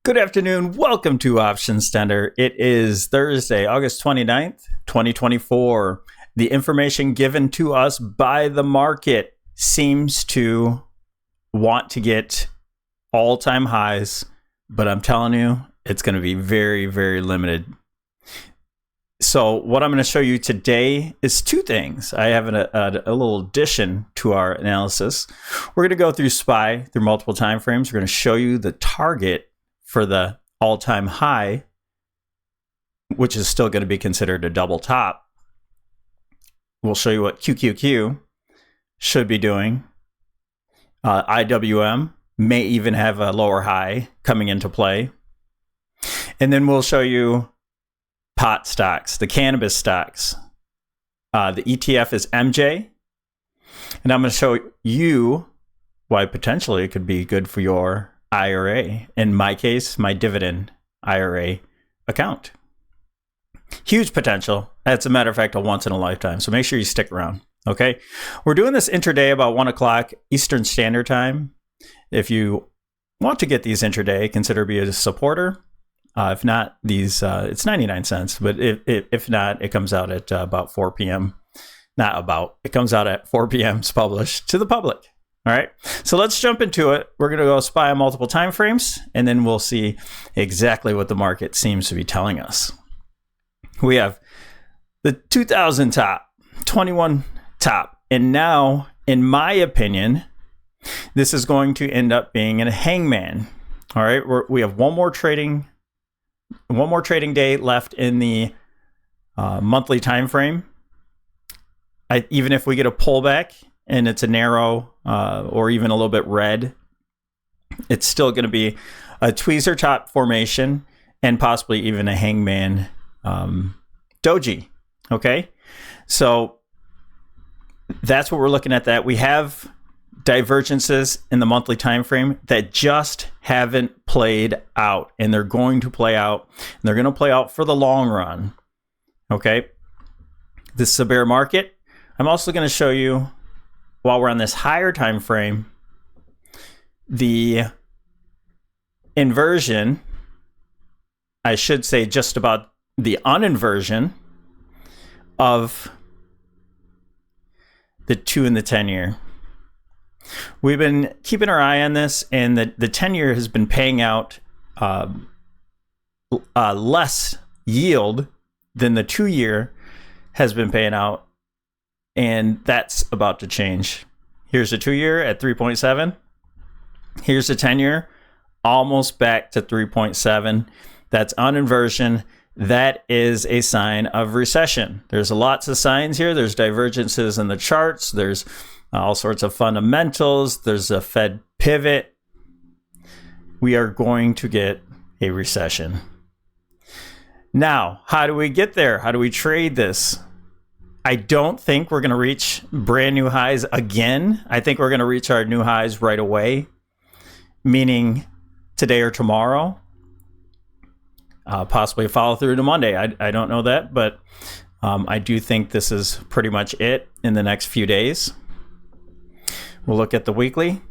Good afternoon. Welcome to Option Standard. It is Thursday, August 29th, 2024. The information given to us by the market seems to want to get all-time highs, but I'm telling you, it's going to be very, very limited. So what I'm going to show you today is two things. I have a little addition to our analysis. We're going to go through SPY through multiple time frames. We're going to show you the target for the all-time high, which is still going to be considered a double top. We'll show you what QQQ should be doing. IWM may even have a lower high coming into play. And then we'll show you pot stocks, the cannabis stocks. The ETF is MJ. And I'm going to show you why potentially it could be good for your IRA. In my case, my dividend IRA account. Huge potential. As a matter of fact, a once in a lifetime. So make sure you stick around. Okay. We're doing this intraday about 1 o'clock Eastern Standard Time. If you want to get these intraday, consider being a supporter. If not, these it's 99 cents. But if not, it comes out at about 4 p.m. Not about. It comes out at 4 p.m. It's published to the public. All right, so let's jump into it. We're going to go SPY on multiple time frames, and then we'll see exactly what the market seems to be telling us. We have the 2000 top, 21 top, and now, in my opinion, this is going to end up being a hangman. All right, we have one more trading day left in the monthly time frame. Even if we get a pullback and it's a narrow or even a little bit red, it's still going to be a tweezer top formation and possibly even a hangman doji. Okay, so that's what we're looking at. That we have divergences in the monthly time frame that just haven't played out, and they're going to play out, and they're going to play out for the long run. Okay, this is a bear market. I'm also going to show you, while we're on this higher time frame, the inversion, I should say just about the uninversion of the 2 and the 10 year. We've been keeping our eye on this, and the 10 year has been paying out less yield than the 2 year has been paying out. And that's about to change. Here's the 2 year at 3.7. Here's the 10 year, almost back to 3.7. That's uninversion. That is a sign of recession. There's lots of signs here. There's divergences in the charts. There's all sorts of fundamentals. There's a Fed pivot. We are going to get a recession. Now, how do we get there? How do we trade this? I don't think we're going to reach brand new highs again. I think we're going to reach our new highs right away, meaning today or tomorrow. Possibly a follow through to Monday. I don't know that, but I do think this is pretty much it in the next few days. We'll look at the weekly.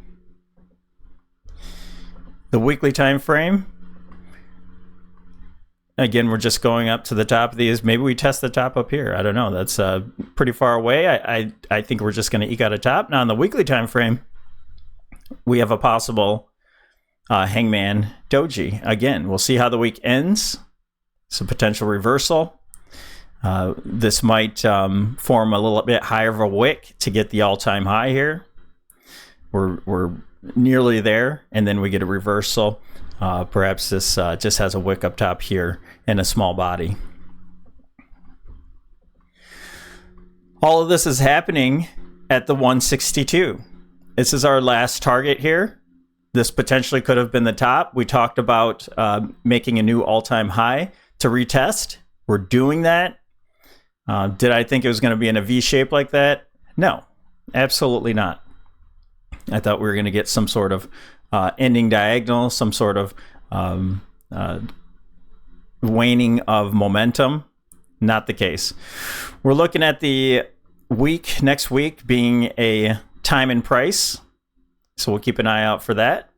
The weekly time frame. Again, we're just going up to the top of these. Maybe we test the top up here. I don't know. That's pretty far away. I think we're just going to eke out a top. Now, in the weekly time frame, we have a possible hangman doji. Again, we'll see how the week ends. It's a potential reversal. This might form a little bit higher of a wick to get the all-time high here. We're nearly there, and then we get a reversal. Perhaps this just has a wick up top here and a small body. All of this is happening at the 162. This is our last target here. This potentially could have been the top. We talked about making a new all-time high to retest. We're doing that. Did I think it was going to be in a V shape like that? No, absolutely not. I thought we were going to get some sort of ending diagonal, some sort of waning of momentum. Not the case. We're looking at the week, next week being a time and price. So we'll keep an eye out for that.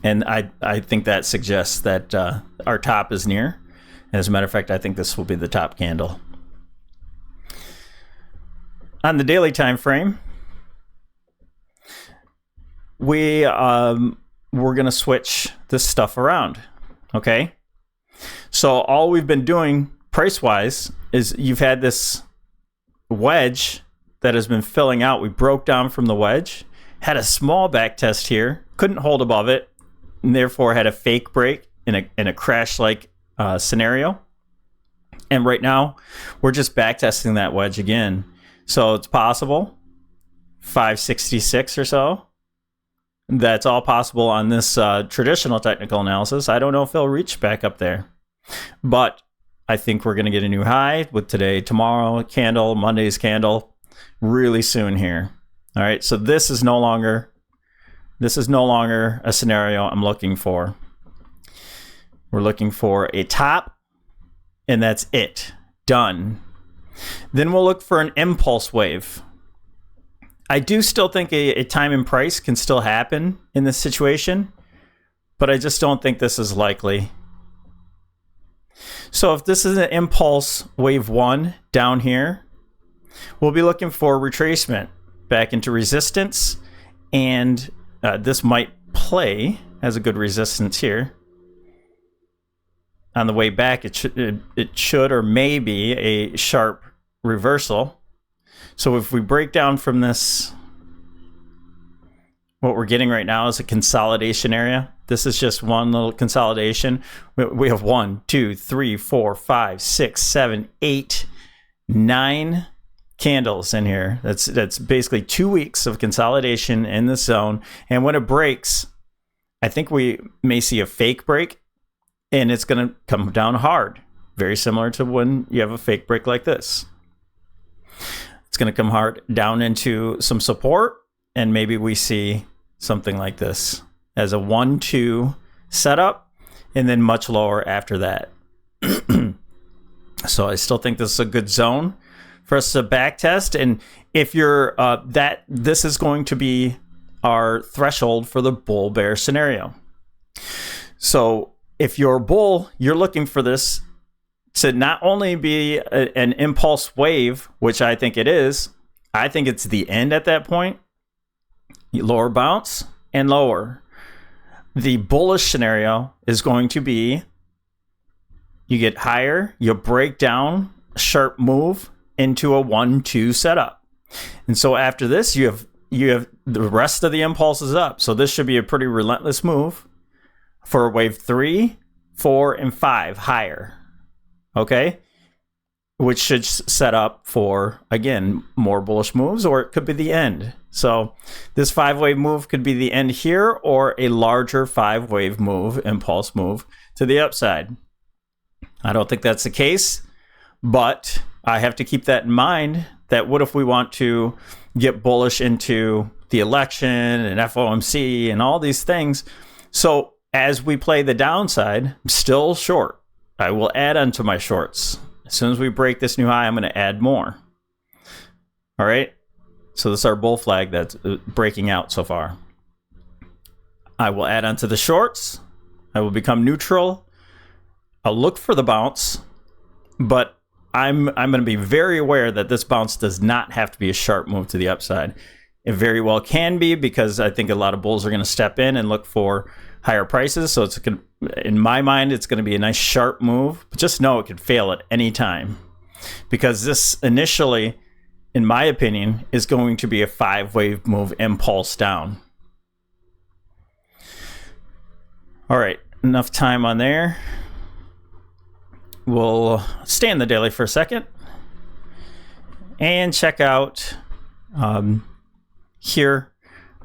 And I think that suggests that our top is near. As a matter of fact, I think this will be the top candle. On the daily time frame, we're going to switch this stuff around, okay? So all we've been doing price-wise is you've had this wedge that has been filling out. We broke down from the wedge, had a small back test here, couldn't hold above it, and therefore had a fake break in a crash-like scenario. And right now, we're just back testing that wedge again. So it's possible, 566 or so. That's all possible on this traditional technical analysis. I don't know if they'll reach back up there. But I think we're going to get a new high with today, tomorrow candle, Monday's candle, really soon here. All right, so this is no longer a scenario I'm looking for. We're looking for a top, and that's it. Done. Then we'll look for an impulse wave. I do still think a time and price can still happen in this situation, but I just don't think this is likely. So if this is an impulse wave 1 down here, we'll be looking for retracement back into resistance, and this might play as a good resistance here. On the way back, it should or may be a sharp reversal. So if we break down from this, what we're getting right now is a consolidation area. This is just one little consolidation. We have 1, 2, 3, 4, 5, 6, 7, 8, 9 candles in here. That's basically 2 weeks of consolidation in this zone. And when it breaks, I think we may see a fake break, and it's going to come down hard. Very similar to when you have a fake break like this. It's going to come hard down into some support, and maybe we see something like this as a 1-2 setup, and then much lower after that. So I still think this is a good zone for us to back test. And if you're this is going to be our threshold for the bull bear scenario. So if you're bull, you're looking for this to not only be an impulse wave, which I think it is. I think it's the end at that point. Lower bounce and lower. The bullish scenario is going to be you get higher, you break down, sharp move into a 1-2 setup. And so after this, you have the rest of the impulses up. So this should be a pretty relentless move for wave 3, 4, and 5 higher. Okay? Which should set up for, again, more bullish moves, or it could be the end. So this 5-wave move could be the end here, or a larger 5-wave move, impulse move, to the upside. I don't think that's the case, but I have to keep that in mind, that what if we want to get bullish into the election and FOMC and all these things? So as we play the downside, I'm still short. I will add onto my shorts. As soon as we break this new high, I'm going to add more. All right. So this is our bull flag that's breaking out so far. I will add onto the shorts. I will become neutral. I'll look for the bounce, but I'm going to be very aware that this bounce does not have to be a sharp move to the upside. It very well can be, because I think a lot of bulls are going to step in and look for higher prices. So it's in my mind, it's going to be a nice sharp move, but just know it could fail at any time, because this initially, in my opinion, is going to be a 5-wave move impulse down. All right, enough time on there. We'll stay in the daily for a second and check out here,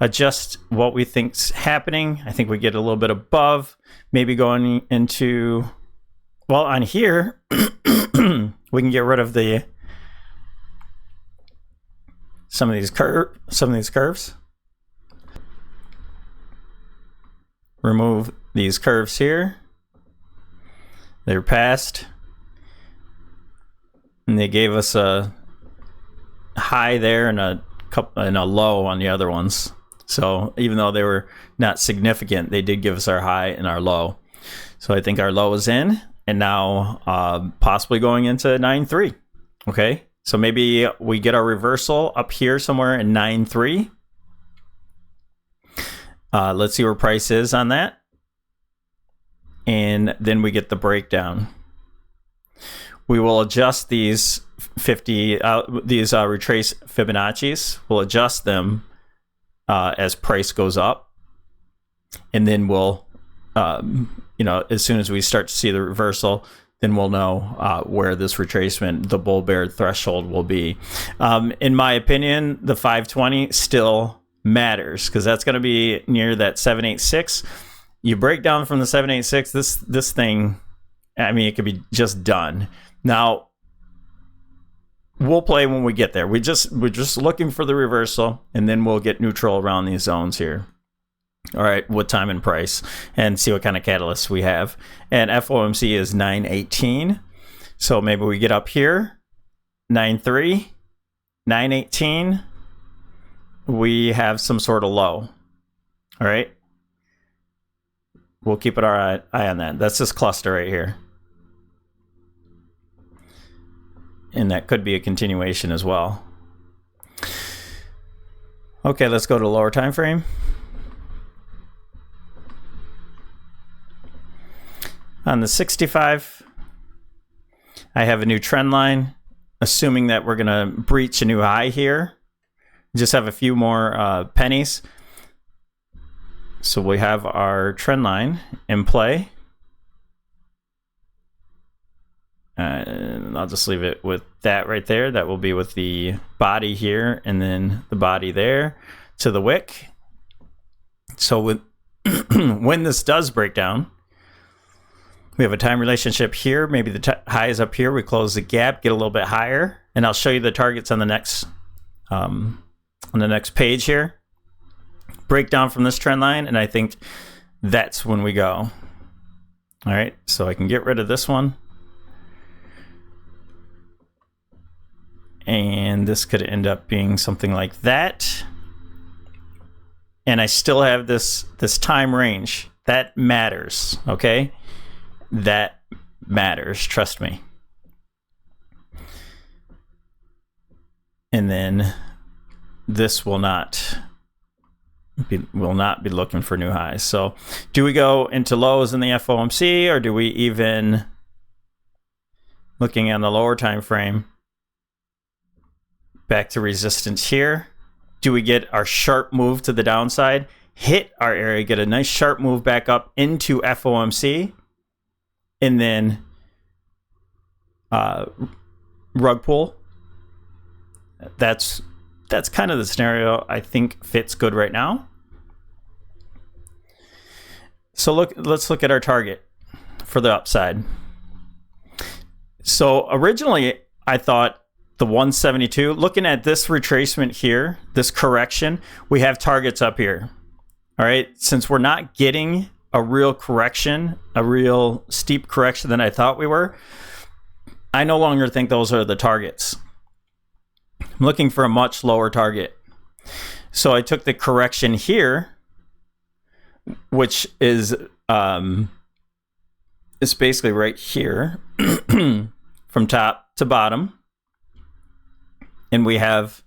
adjust what we think's happening. I think we get a little bit above, maybe going into, well, on here, we can get rid of some of these curves. Remove these curves here. They're passed, and they gave us a high there and a low on the other ones. So even though they were not significant, they did give us our high and our low. So I think our low is in, and now possibly going into 9.3. Okay, so maybe we get our reversal up here somewhere in 9.3. Let's see where price is on that. And then we get the breakdown. We will adjust these 50, retrace Fibonacci's. We'll adjust them as price goes up. And then we'll, as soon as we start to see the reversal, then we'll know where this retracement, the bull bear threshold will be. In my opinion, the 520 still matters because that's going to be near that 786. You break down from the 786, this thing, I mean, it could be just done. Now, we'll play when we get there. We're just looking for the reversal, and then we'll get neutral around these zones here. All right, with time and price, and see what kind of catalysts we have. And FOMC is 918. So maybe we get up here, 9.3, 918. We have some sort of low. All right. We'll keep our eye on that. That's this cluster right here. And that could be a continuation as well. Okay, let's go to the lower time frame. On the 65, I have a new trend line, assuming that we're going to breach a new high here. Just have a few more pennies. So we have our trend line in play. And I'll just leave it with that right there. That will be with the body here and then the body there to the wick. So with when this does break down, we have a time relationship here. Maybe the high is up here. We close the gap, get a little bit higher, and I'll show you the targets on the next page here. Break down from this trend line, and I think that's when we go. All right, so I can get rid of this one. And this could end up being something like that. And I still have this time range. That matters, okay? That matters, trust me. And then this will not be looking for new highs. So do we go into lows in the FOMC, or do we even, looking on the lower time frame, back to resistance here? Do we get our sharp move to the downside, hit our area, get a nice sharp move back up into FOMC, and then rug pull? That's kind of the scenario I think fits good right now. So let's look at our target for the upside. So originally I thought the 172, looking at this retracement here, this correction, we have targets up here. All right, since we're not getting a real correction, a real steep correction than I thought we were, I no longer think those are the targets. I'm looking for a much lower target. So I took the correction here, which is it's basically right here from top to bottom. And we have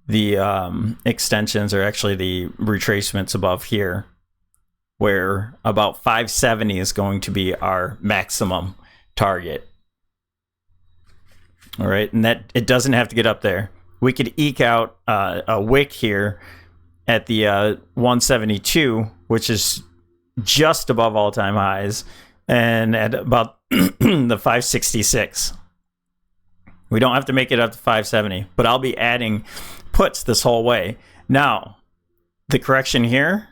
the extensions, or actually the retracements above here, where about 570 is going to be our maximum target. All right, and that it doesn't have to get up there. We could eke out a wick here at the 172, which is just above all-time highs, and at about the 566. We don't have to make it up to 570, but I'll be adding puts this whole way. Now, the correction here,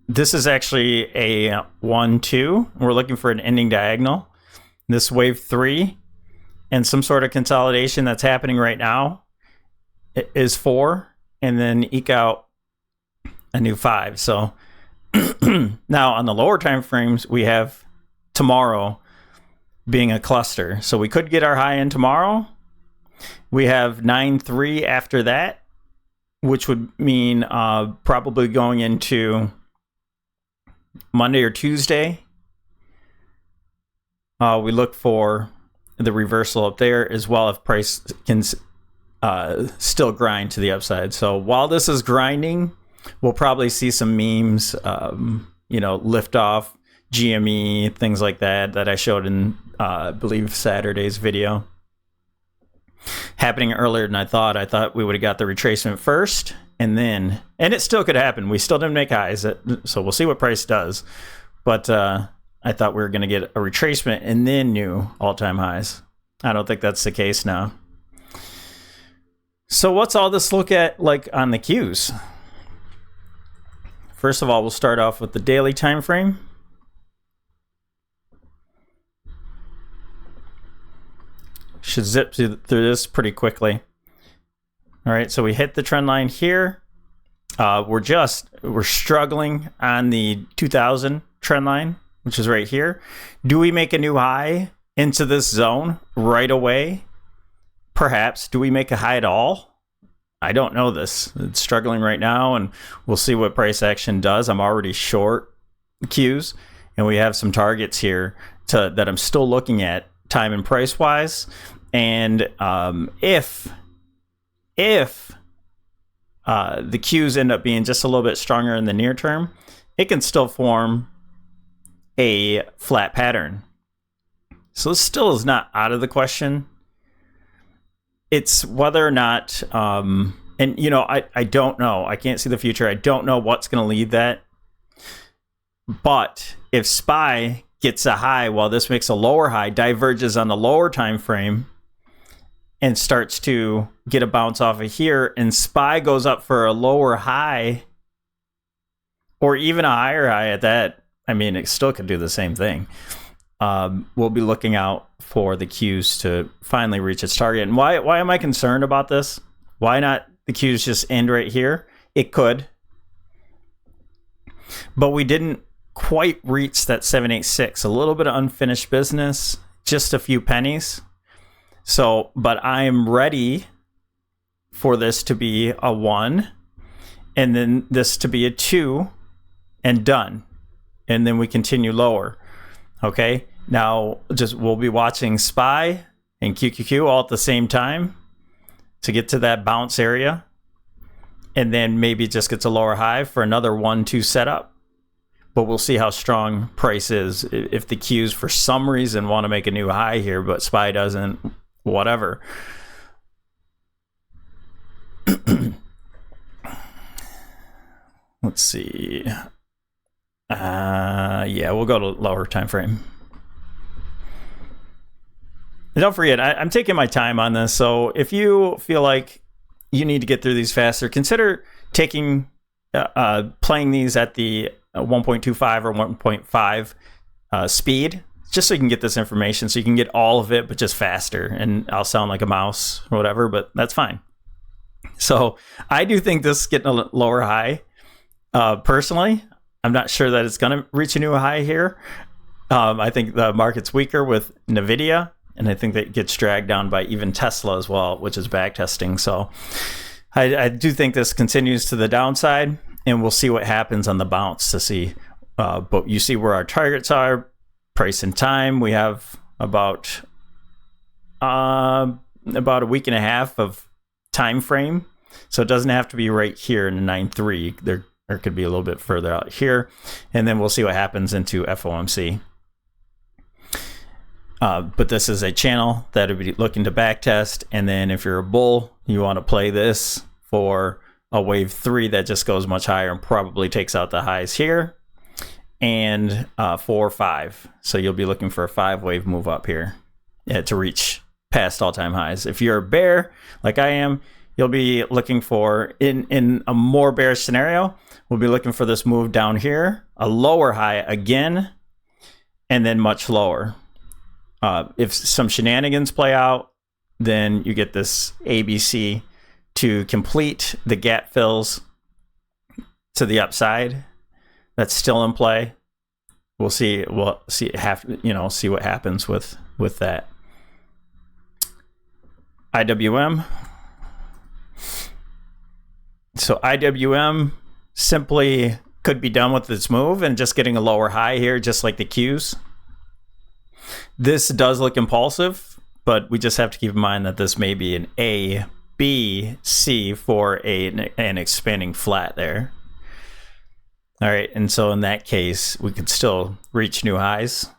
this is actually a 1-2. We're looking for an ending diagonal. This wave 3 and some sort of consolidation that's happening right now is 4, and then eke out a new 5. So now on the lower time frames, we have tomorrow being a cluster. So we could get our high in tomorrow. We have 9.3 after that. which would mean probably going into Monday or Tuesday. We look for the reversal up there as well if price can still grind to the upside. So while this is grinding, we'll probably see some memes, lift off, GME, things like that I showed in, I believe, Saturday's video. Happening earlier than I thought. I thought we would have got the retracement first, and it still could happen. We still didn't make highs, so we'll see what price does. But I thought we were going to get a retracement and then new all-time highs. I don't think that's the case now. So what's all this look at like on the Qs? First of all, we'll start off with the daily time frame. Should zip through this pretty quickly. All right, so we hit the trend line here. We're struggling on the 2000 trend line, which is right here. Do we make a new high into this zone right away? Perhaps. Do we make a high at all? I don't know this. It's struggling right now, and we'll see what price action does. I'm already short Qs, and we have some targets here that I'm still looking at time and price wise. And if the Qs end up being just a little bit stronger in the near term, it can still form a flat pattern. So this still is not out of the question. It's whether or not, I don't know. I can't see the future. I don't know what's going to lead that. But if SPY gets a high while this makes a lower high, diverges on the lower time frame, and starts to get a bounce off of here, and SPY goes up for a lower high, or even a higher high at that, I mean, it still could do the same thing. We'll be looking out for the Qs to finally reach its target. And why am I concerned about this? Why not the Qs just end right here? It could. But we didn't quite reach that 786. A little bit of unfinished business, just a few pennies. So, but I am ready for this to be a 1, and then this to be a 2, and done. And then we continue lower. Okay, now we'll be watching SPY and QQQ all at the same time to get to that bounce area, and then maybe it just gets a lower high for another 1-2 setup. But we'll see how strong price is. If the Qs for some reason want to make a new high here, but SPY doesn't, whatever. Let's see. We'll go to lower time frame. And don't forget, I'm taking my time on this. So if you feel like you need to get through these faster, consider taking playing these at the 1.25 or 1.5 speed, just so you can get this information, so you can get all of it, but just faster. And I'll sound like a mouse or whatever, but that's fine. So I do think this is getting a lower high. Personally, I'm not sure that it's going to reach a new high here. I think the market's weaker with NVIDIA, and I think that it gets dragged down by even Tesla as well, which is back testing. So I do think this continues to the downside, and we'll see what happens on the bounce to see. But you see where our targets are, price and time. We have about a week and a half of time frame, so it doesn't have to be right here in the 9.3. There could be a little bit further out here, and then we'll see what happens into FOMC. But this is a channel that would be looking to backtest, and then if you're a bull, you want to play this for a wave 3 that just goes much higher and probably takes out the highs here, and 4 or 5. So you'll be looking for a 5-wave move up here to reach past all-time highs. If you're a bear, like I am, you'll be looking for, in a more bearish scenario, we'll be looking for this move down here, a lower high again, and then much lower. If some shenanigans play out, then you get this ABC to complete the gap fills to the upside. That's still in play. We'll see. We'll see. See what happens with that. IWM. So IWM simply could be done with its move and just getting a lower high here, just like the Qs. This does look impulsive, but we just have to keep in mind that this may be an A, B, C for an expanding flat there. All right, and so in that case, we could still reach new highs.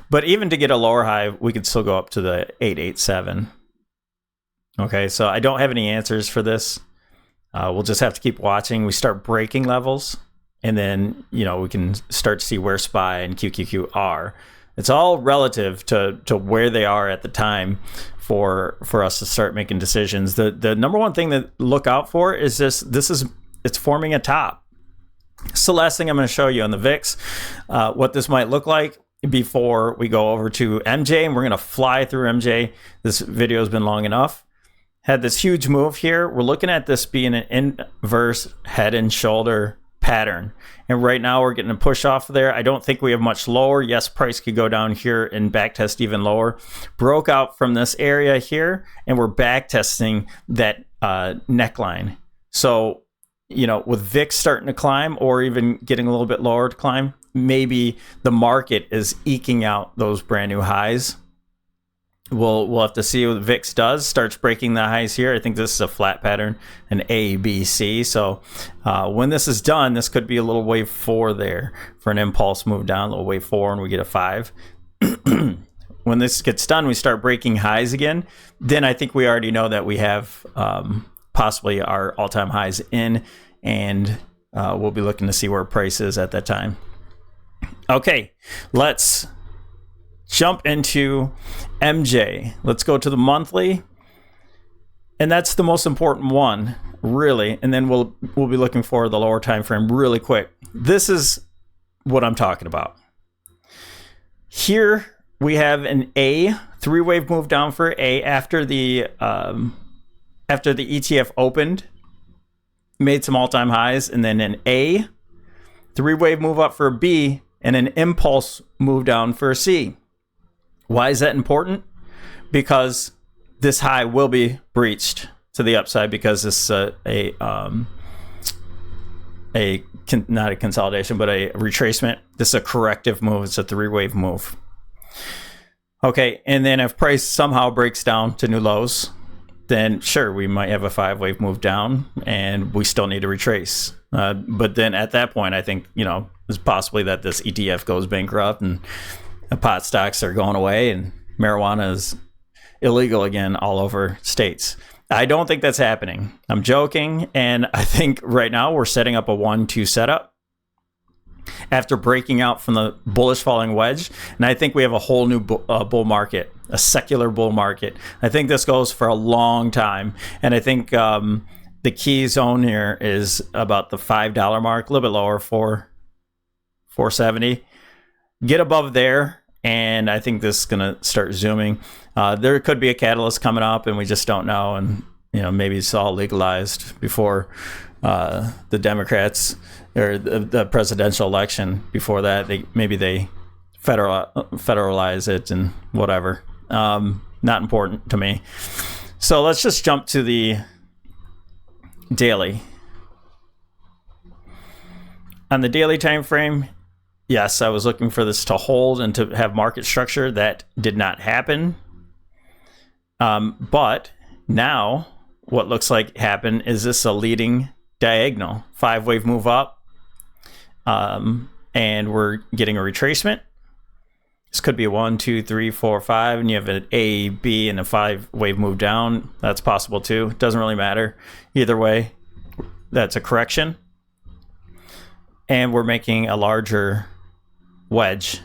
But even to get a lower high, we could still go up to the 887. Okay, so I don't have any answers for this. We'll just have to keep watching. We start breaking levels, and then, you know, we can start to see where SPY and QQQ are. It's all relative to where they are at the time for us to start making decisions. The number one thing to look out for is it's forming a top. So last thing I'm going to show you on the VIX, what this might look like before we go over to MJ, and we're going to fly through MJ. This video has been long enough. Had this huge move here. We're looking at this being an inverse head and shoulder pattern. And right now we're getting a push off there. I don't think we have much lower. Yes, price could go down here and back test even lower. Broke out from this area here, and we're back testing that neckline. So, you know, with VIX starting to climb or even getting a little bit lower to climb, maybe the market is eking out those brand new highs. We'll have to see what VIX does. Starts breaking the highs here. I think this is a flat pattern, an A, B, C. So when this is done, this could be a little wave 4 there for an impulse move down, a little wave 4, and we get a 5. When this gets done, we start breaking highs again. Then I think we already know that we have possibly our all-time highs in, and we'll be looking to see where price is at that time. Okay, let's jump into MJ. Let's go to the monthly, and that's the most important one, really. And then we'll be looking for the lower time frame really quick. This is what I'm talking about. Here we have an A, 3-wave move down for A after the ETF opened, made some all-time highs, and then an A, 3-wave move up for a B, and an impulse move down for a C. Why is that important? Because this high will be breached to the upside, because this is not a consolidation, but a retracement. This is a corrective move. It's a 3-wave move. Okay, and then if price somehow breaks down to new lows, then sure, we might have a 5-wave move down, and we still need to retrace. But then at that point, I think, you know, it's possibly that this ETF goes bankrupt and the pot stocks are going away and marijuana is illegal again all over states. I don't think that's happening. I'm joking. And I think right now we're setting up a 1-2 setup after breaking out from the bullish falling wedge. And I think we have a whole new bull market, a secular bull market. I think this goes for a long time. And I think the key zone here is about the $5 mark, a little bit lower, 470. Get above there, and I think this is going to start zooming. There could be a catalyst coming up, and we just don't know. And, you know, maybe it's all legalized before the Democrats or the presidential election. Before that, they federalize it and whatever. Not important to me. So let's just jump to the daily. On the daily time frame, yes, I was looking for this to hold and to have market structure. That did not happen. But now what looks like happened is this a leading diagonal, 5-wave move up, and we're getting a retracement. This could be a 1, 2, 3, 4, 5, and you have an A, B, and a 5-wave move down. That's possible too. Doesn't really matter. Either way, that's a correction. And we're making a larger wedge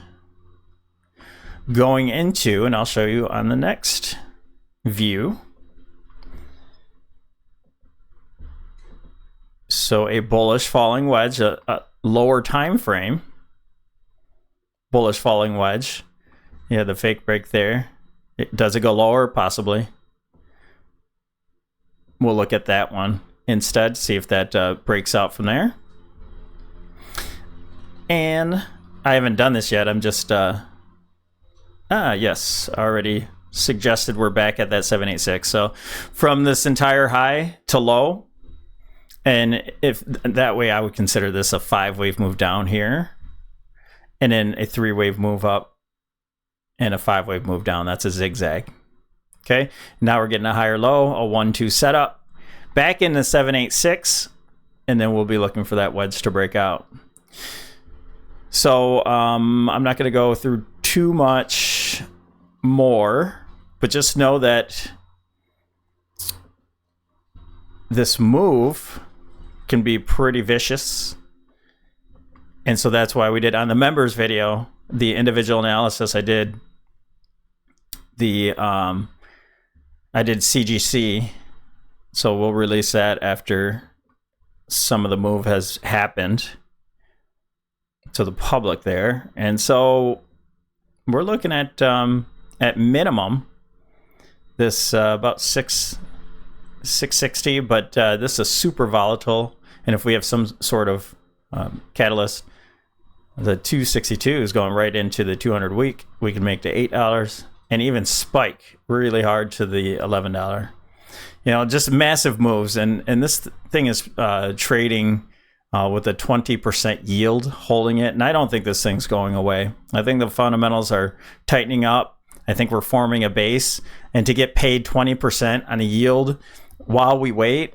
going into, and I'll show you on the next view. So a bullish falling wedge, a lower time frame bullish falling wedge. Yeah, the fake break there. Does it go lower? Possibly. We'll look at that one instead, see if that breaks out from there. And I haven't done this yet. I'm just, yes, already suggested we're back at that 786. So from this entire high to low, And if that way, I would consider this a 5-wave move down here, and then a 3-wave move up and a 5-wave move down. That's a zigzag. Okay, now we're getting a higher low, a 1-2 setup, back into 786, and then we'll be looking for that wedge to break out. So I'm not going to go through too much more, but just know that this move can be pretty vicious. And so that's why we did on the members video, the individual analysis. I did CGC. So we'll release that after some of the move has happened to the public there. And so we're looking at minimum this about 660, but this is super volatile. And if we have some sort of catalyst, the 262 is going right into the 200 week. We can make to $8 and even spike really hard to the $11. You know, just massive moves. And this thing is trading with a 20% yield holding it. And I don't think this thing's going away. I think the fundamentals are tightening up. I think we're forming a base. And to get paid 20% on a yield while we wait,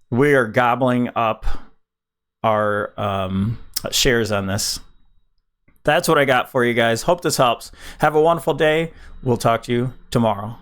we are gobbling up our shares on this. That's what I got for you guys. Hope this helps. Have a wonderful day. We'll talk to you tomorrow.